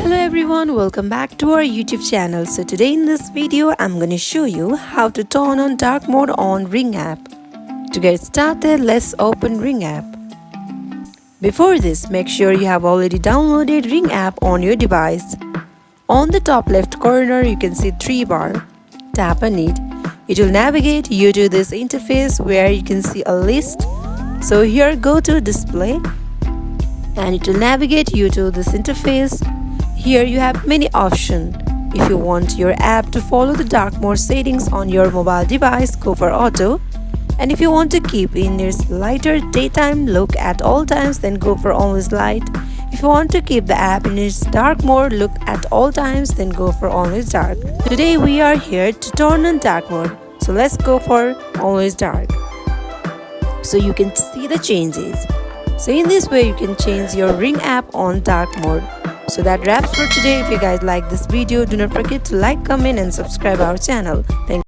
Hello everyone, welcome back to our YouTube channel. So today in this video I'm going to show you how to turn on dark mode on Ring app. To get started, let's open Ring app. Before this, make sure you have already downloaded Ring app on your device. On the top left corner you can see 3 bar. Tap on it. It will navigate you to this interface where you can see a list. So here go to display and it will navigate you to this interface. Here you have many options. If you want your app to follow the dark mode settings on your mobile device, go for auto. And if you want to keep in its lighter daytime look at all times, then go for always light. If you want to keep the app in its dark mode look at all times, then go for always dark. Today we are here to turn on dark mode. So let's go for always dark. So you can see the changes. So in this way you can change your Ring app on dark mode. So that wraps for today. If you guys like this video, do not forget to like, comment and subscribe our channel. Thank you.